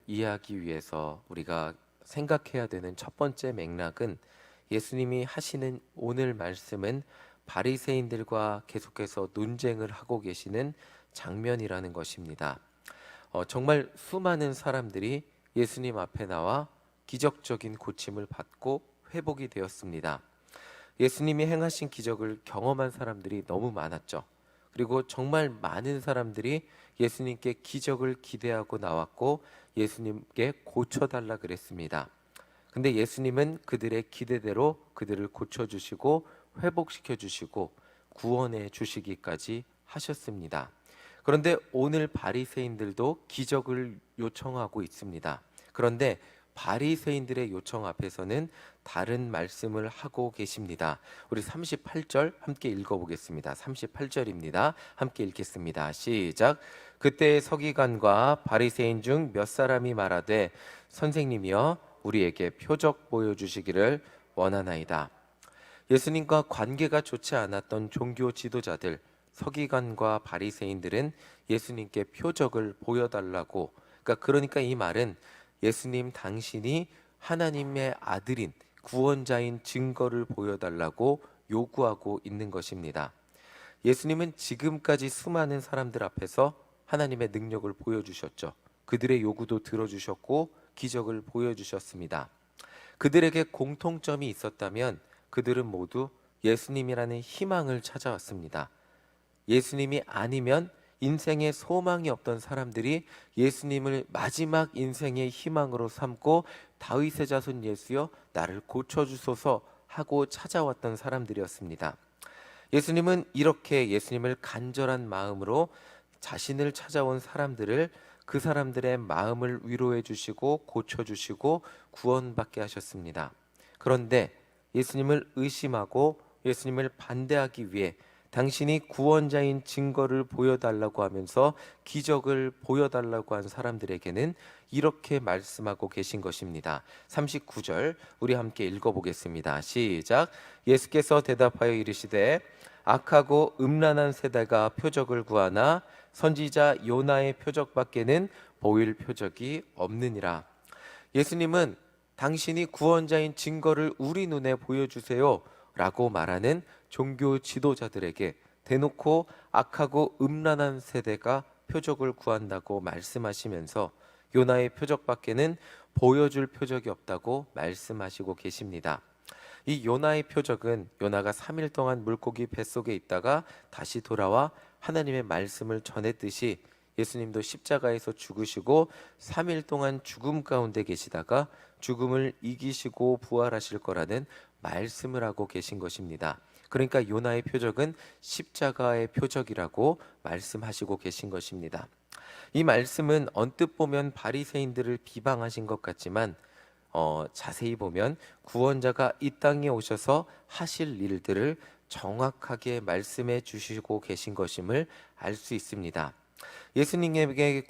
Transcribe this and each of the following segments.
이해하기 위해서 우리가 생각해야 되는 첫 번째 맥락은 예수님이 하시는 오늘 말씀은 바리새인들과 계속해서 논쟁을 하고 계시는 장면이라는 것입니다. 정말 수많은 사람들이 예수님 앞에 나와 기적적인 고침을 받고 회복이 되었습니다. 예수님이 행하신 기적을 경험한 사람들이 너무 많았죠. 그리고 정말 많은 사람들이 예수님께 기적을 기대하고 나왔고 예수님께 고쳐달라 그랬습니다. 근데 예수님은 그들의 기대대로 그들을 고쳐주시고 회복시켜 주시고 구원해 주시기까지 하셨습니다. 그런데 오늘 바리새인들도 기적을 요청하고 있습니다. 그런데 바리새인들의 요청 앞에서는 다른 말씀을 하고 계십니다. 우리 38절 함께 읽어보겠습니다. 38절입니다. 함께 읽겠습니다. 시작. 그때 서기관과 바리새인 중 몇 사람이 말하되 선생님이여 우리에게 표적 보여주시기를 원하나이다. 예수님과 관계가 좋지 않았던 종교 지도자들, 서기관과 바리새인들은 예수님께 표적을 보여달라고, 그러니까 이 말은 예수님 당신이 하나님의 아들인 구원자인 증거를 보여달라고 요구하고 있는 것입니다. 예수님은 지금까지 수많은 사람들 앞에서 하나님의 능력을 보여주셨죠. 그들의 요구도 들어주셨고 기적을 보여주셨습니다. 그들에게 공통점이 있었다면 그들은 모두 예수님이라는 희망을 찾아왔습니다. 예수님이 아니면 인생에 소망이 없던 사람들이 예수님을 마지막 인생의 희망으로 삼고 다윗의 자손 예수여 나를 고쳐주소서 하고 찾아왔던 사람들이었습니다. 예수님은 이렇게 예수님을 간절한 마음으로 자신을 찾아온 사람들을 그 사람들의 마음을 위로해 주시고 고쳐주시고 구원받게 하셨습니다. 그런데 예수님을 의심하고 예수님을 반대하기 위해 당신이 구원자인 증거를 보여달라고 하면서 기적을 보여달라고 한 사람들에게는 이렇게 말씀하고 계신 것입니다. 39절 우리 함께 읽어보겠습니다. 시작. 예수께서 대답하여 이르시되 악하고 음란한 세대가 표적을 구하나 선지자 요나의 표적밖에는 보일 표적이 없느니라. 예수님은 당신이 구원자인 증거를 우리 눈에 보여주세요 라고 말하는 종교 지도자들에게 대놓고 악하고 음란한 세대가 표적을 구한다고 말씀하시면서 요나의 표적밖에는 보여줄 표적이 없다고 말씀하시고 계십니다. 이 요나의 표적은 요나가 3일 동안 물고기 뱃속에 있다가 다시 돌아와 하나님의 말씀을 전했듯이 예수님도 십자가에서 죽으시고 3일 동안 죽음 가운데 계시다가 죽음을 이기시고 부활하실 거라는 말씀을 하고 계신 것입니다. 그러니까 요나의 표적은 십자가의 표적이라고 말씀하시고 계신 것입니다. 이 말씀은 언뜻 보면 바리새인들을 비방하신 것 같지만 자세히 보면 구원자가 이 땅에 오셔서 하실 일들을 정확하게 말씀해 주시고 계신 것임을 알 수 있습니다. 예수님에게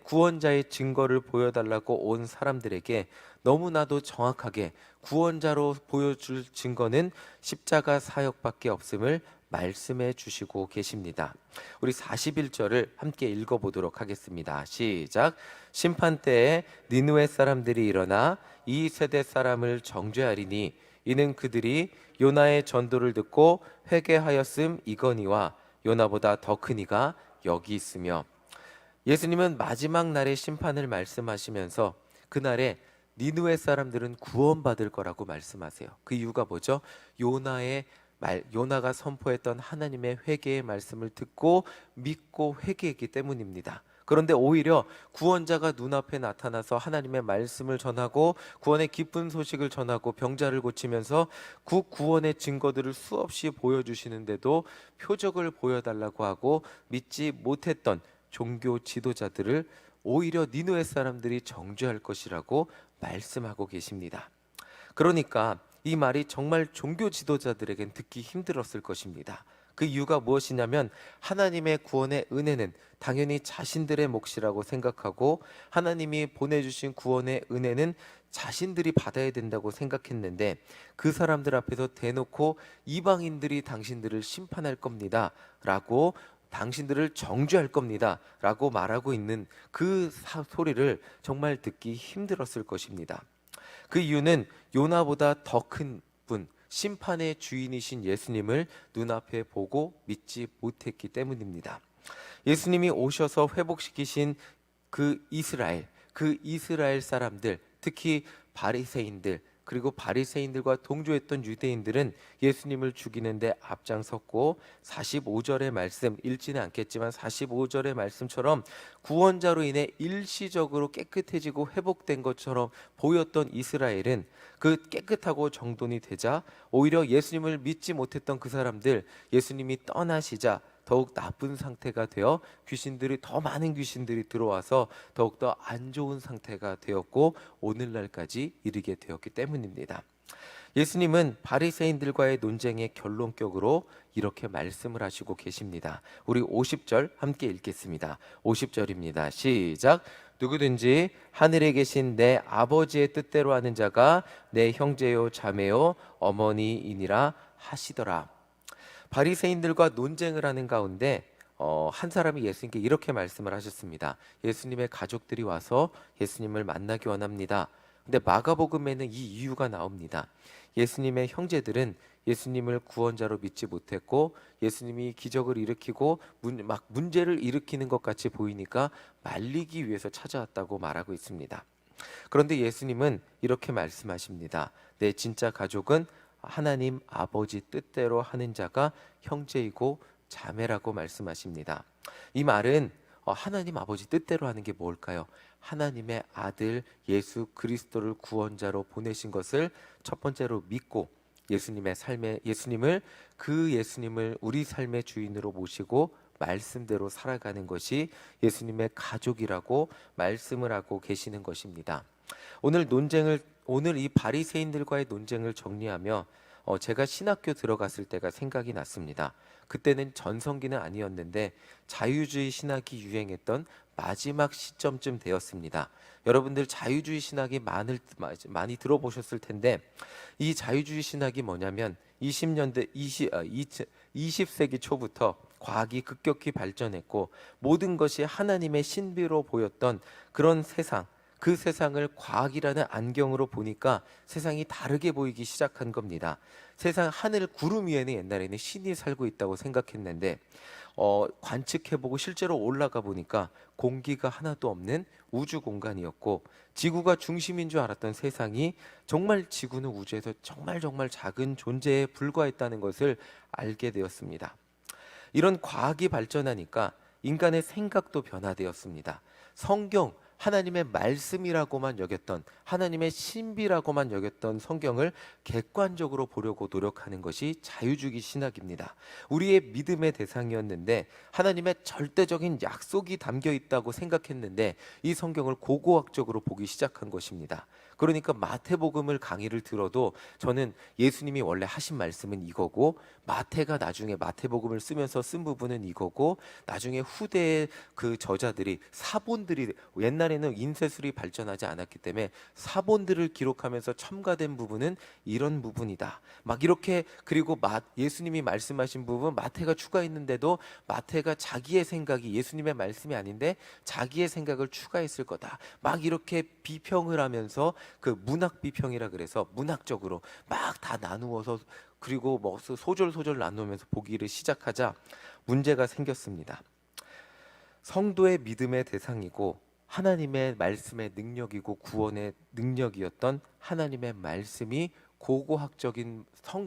구원자의 증거를 보여달라고 온 사람들에게 너무나도 정확하게 구원자로 보여줄 증거는 십자가 사역밖에 없음을 말씀해 주시고 계십니다. 우리 41절을 함께 읽어보도록 하겠습니다. 시작. 심판 때에 니느웨 사람들이 일어나 이 세대 사람을 정죄하리니 이는 그들이 요나의 전도를 듣고 회개하였음 이거니와 요나보다 더 큰 이가 여기 있으며. 예수님은 마지막 날의 심판을 말씀하시면서 그날에 니느웨 사람들은 구원받을 거라고 말씀하세요. 그 이유가 뭐죠? 요나가 선포했던 하나님의 회개의 말씀을 듣고 믿고 회개했기 때문입니다. 그런데 오히려 구원자가 눈앞에 나타나서 하나님의 말씀을 전하고 구원의 기쁜 소식을 전하고 병자를 고치면서 그 구원의 증거들을 수없이 보여주시는데도 표적을 보여달라고 하고 믿지 못했던 종교 지도자들을 오히려 니느웨 사람들이 정죄할 것이라고 말씀하고 계십니다. 그러니까 이 말이 정말 종교 지도자들에겐 듣기 힘들었을 것입니다. 그 이유가 무엇이냐면 하나님의 구원의 은혜는 당연히 자신들의 몫이라고 생각하고 하나님이 보내주신 구원의 은혜는 자신들이 받아야 된다고 생각했는데 그 사람들 앞에서 대놓고 이방인들이 당신들을 심판할 겁니다 라고 당신들을 정죄할 겁니다 라고 말하고 있는 그 소리를 정말 듣기 힘들었을 것입니다. 그 이유는 요나보다 더 큰 분, 심판의 주인이신 예수님을 눈앞에 보고 믿지 못했기 때문입니다. 예수님이 오셔서 회복시키신 그 이스라엘 사람들, 특히 바리새인들, 그리고 바리새인들과 동조했던 유대인들은 예수님을 죽이는데 앞장섰고 45절의 말씀, 읽지는 않겠지만 45절의 말씀처럼 구원자로 인해 일시적으로 깨끗해지고 회복된 것처럼 보였던 이스라엘은 그 깨끗하고 정돈이 되자 오히려 예수님을 믿지 못했던 그 사람들, 예수님이 떠나시자 더욱 나쁜 상태가 되어 더 많은 귀신들이 들어와서 더욱더 안 좋은 상태가 되었고 오늘날까지 이르게 되었기 때문입니다. 예수님은 바리새인들과의 논쟁의 결론격으로 이렇게 말씀을 하시고 계십니다. 우리 50절 함께 읽겠습니다. 50절입니다. 시작. 누구든지 하늘에 계신 내 아버지의 뜻대로 하는 자가 내 형제요 자매요 어머니이니라 하시더라. 바리새인들과 논쟁을 하는 가운데 한 사람이 예수님께 이렇게 말씀을 하셨습니다. 예수님의 가족들이 와서 예수님을 만나기 원합니다. 근데 마가복음에는 이 이유가 나옵니다. 예수님의 형제들은 예수님을 구원자로 믿지 못했고 예수님이 기적을 일으키고 막 문제를 일으키는 것 같이 보이니까 말리기 위해서 찾아왔다고 말하고 있습니다. 그런데 예수님은 이렇게 말씀하십니다. 내 진짜 가족은 하나님 아버지 뜻대로 하는 자가 형제이고 자매라고 말씀하십니다. 이 말은 하나님 아버지 뜻대로 하는 게 뭘까요? 하나님의 아들 예수 그리스도를 구원자로 보내신 것을 첫 번째로 믿고 예수님을 우리 삶의 주인으로 모시고 말씀대로 살아가는 것이 예수님의 가족이라고 말씀을 하고 계시는 것입니다. 오늘 이 바리새인들과의 논쟁을 정리하며 제가 신학교 들어갔을 때가 생각이 났습니다. 그때는 전성기는 아니었는데 자유주의 신학이 유행했던 마지막 시점쯤 되었습니다. 여러분들 자유주의 신학이 많이 들어보셨을 텐데 이 자유주의 신학이 뭐냐면 20세기 초부터 과학이 급격히 발전했고 모든 것이 하나님의 신비로 보였던 그런 세상, 그 세상을 과학이라는 안경으로 보니까 세상이 다르게 보이기 시작한 겁니다. 세상 하늘 구름 위에는 옛날에는 신이 살고 있다고 생각했는데 관측해보고 실제로 올라가 보니까 공기가 하나도 없는 우주 공간이었고 지구가 중심인 줄 알았던 세상이 정말 지구는 우주에서 정말 작은 존재에 불과했다는 것을 알게 되었습니다. 이런 과학이 발전하니까 인간의 생각도 변화되었습니다. 성경, 하나님의 말씀이라고만 여겼던 하나님의 신비라고만 여겼던 성경을 객관적으로 보려고 노력하는 것이 자유주의 신학입니다. 우리의 믿음의 대상이었는데 하나님의 절대적인 약속이 담겨 있다고 생각했는데 이 성경을 고고학적으로 보기 시작한 것입니다. 그러니까 마태복음을 강의를 들어도 저는 예수님이 원래 하신 말씀은 이거고 마태가 나중에 마태복음을 쓰면서 쓴 부분은 이거고 나중에 후대의 그 저자들이 사본들이 옛날에는 인쇄술이 발전하지 않았기 때문에 사본들을 기록하면서 첨가된 부분은 이런 부분이다. 막 이렇게 그리고 예수님이 말씀하신 부분 마태가 추가했는데도 마태가 자기의 생각이 예수님의 말씀이 아닌데 자기의 생각을 추가했을 거다. 막 이렇게 비평을 하면서 그 문학 비평이라 그래서 문학적으로 막 다 나누어서 그리고 뭐 소절 나누면서 보기를 시작하자 문제가 생겼습니다. 성도의 믿음의 대상이고 하나님의 말씀의 능력이고 구원의 능력이었던 하나님의 말씀이 고고학적인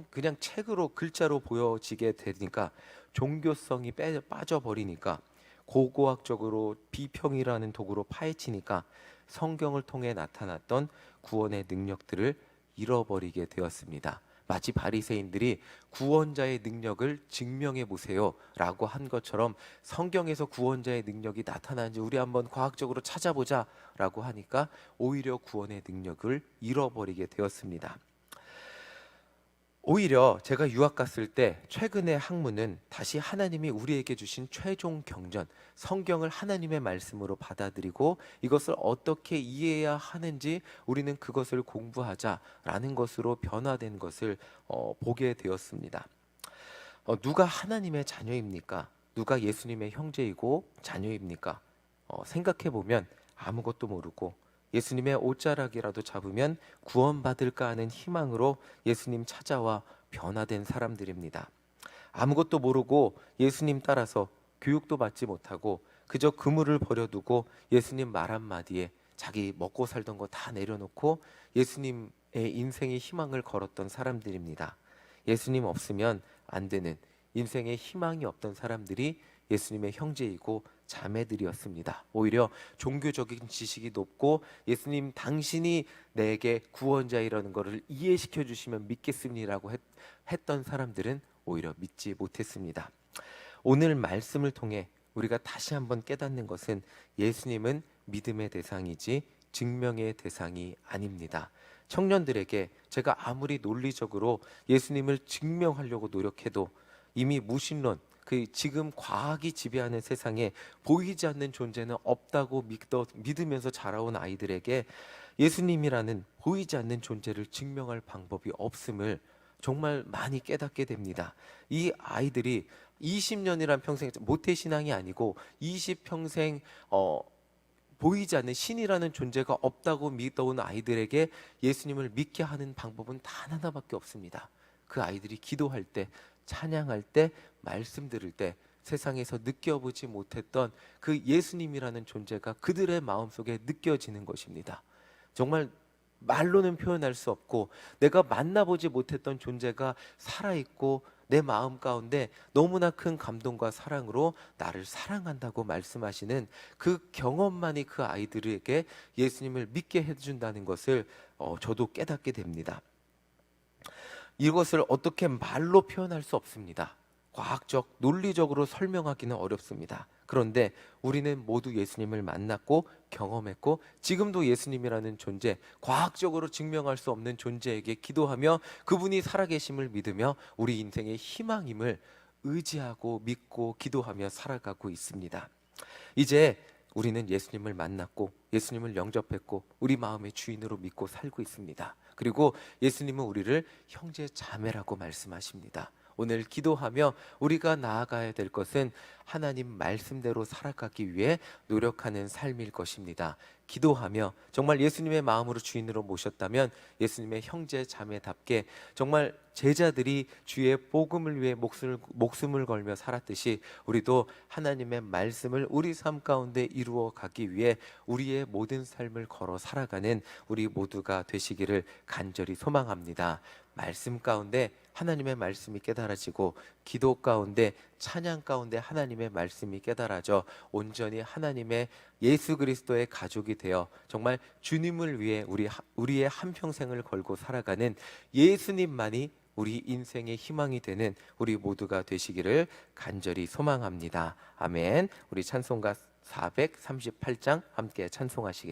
그냥 책으로 글자로 보여지게 되니까 종교성이 빠져버리니까 고고학적으로 비평이라는 도구로 파헤치니까 성경을 통해 나타났던 구원의 능력들을 잃어버리게 되었습니다. 마치 바리새인들이 구원자의 능력을 증명해 보세요 라고 한 것처럼 성경에서 구원자의 능력이 나타나는지 우리 한번 과학적으로 찾아보자 라고 하니까 오히려 구원의 능력을 잃어버리게 되었습니다. 오히려 제가 유학 갔을 때 최근의 학문은 다시 하나님이 우리에게 주신 최종 경전, 성경을 하나님의 말씀으로 받아들이고 이것을 어떻게 이해해야 하는지 우리는 그것을 공부하자라는 것으로 변화된 것을 보게 되었습니다. 누가 하나님의 자녀입니까? 누가 예수님의 형제이고 자녀입니까? 생각해 보면 아무것도 모르고 예수님의 옷자락이라도 잡으면 구원받을까 하는 희망으로 예수님 찾아와 변화된 사람들입니다. 아무것도 모르고 예수님 따라서 교육도 받지 못하고 그저 그물을 버려두고 예수님 말 한마디에 자기 먹고 살던 거 다 내려놓고 예수님의 인생의 희망을 걸었던 사람들입니다. 예수님 없으면 안 되는 인생의 희망이 없던 사람들이 예수님의 형제이고 자매들이었습니다. 오히려 종교적인 지식이 높고 예수님 당신이 내게 구원자이라는 것을 이해시켜 주시면 믿겠습니다라고 했던 사람들은 오히려 믿지 못했습니다. 오늘 말씀을 통해 우리가 다시 한번 깨닫는 것은 예수님은 믿음의 대상이지 증명의 대상이 아닙니다. 청년들에게 제가 아무리 논리적으로 예수님을 증명하려고 노력해도 이미 무신론, 지금 과학이 지배하는 세상에 보이지 않는 존재는 없다고 믿으면서 자라온 아이들에게 예수님이라는 보이지 않는 존재를 증명할 방법이 없음을 정말 많이 깨닫게 됩니다. 이 아이들이 20년이란 평생 모태신앙이 아니고 20평생 보이지 않는 신이라는 존재가 없다고 믿어온 아이들에게 예수님을 믿게 하는 방법은 단 하나밖에 없습니다. 그 아이들이 기도할 때, 찬양할 때, 말씀 들을 때 세상에서 느껴보지 못했던 그 예수님이라는 존재가 그들의 마음속에 느껴지는 것입니다. 정말 말로는 표현할 수 없고 내가 만나보지 못했던 존재가 살아있고 내 마음 가운데 너무나 큰 감동과 사랑으로 나를 사랑한다고 말씀하시는 그 경험만이 그 아이들에게 예수님을 믿게 해준다는 것을 저도 깨닫게 됩니다. 이것을 어떻게 말로 표현할 수 없습니다. 과학적, 논리적으로 설명하기는 어렵습니다. 그런데 우리는 모두 예수님을 만났고 경험했고 지금도 예수님이라는 존재, 과학적으로 증명할 수 없는 존재에게 기도하며 그분이 살아계심을 믿으며 우리 인생의 희망임을 의지하고 믿고 기도하며 살아가고 있습니다. 이제 우리는 예수님을 만났고 예수님을 영접했고 우리 마음의 주인으로 믿고 살고 있습니다. 그리고 예수님은 우리를 형제 자매라고 말씀하십니다. 오늘 기도하며 우리가 나아가야 될 것은 하나님 말씀대로 살아가기 위해 노력하는 삶일 것입니다. 기도하며 정말 예수님의 마음으로 주인으로 모셨다면 예수님의 형제 자매답게 정말 제자들이 주의 복음을 위해 목숨을 걸며 살았듯이 우리도 하나님의 말씀을 우리 삶 가운데 이루어 가기 위해 우리의 모든 삶을 걸어 살아가는 우리 모두가 되시기를 간절히 소망합니다. 말씀 가운데 하나님의 말씀이 깨달아지고 기도 가운데 찬양 가운데 하나님의 말씀이 깨달아져 온전히 하나님의 예수 그리스도의 가족이 되어 정말 주님을 위해 우리의 한평생을 걸고 살아가는 예수님만이 우리 인생의 희망이 되는 우리 모두가 되시기를 간절히 소망합니다. 아멘. 우리 찬송가 438장 함께 찬송하시겠습니다.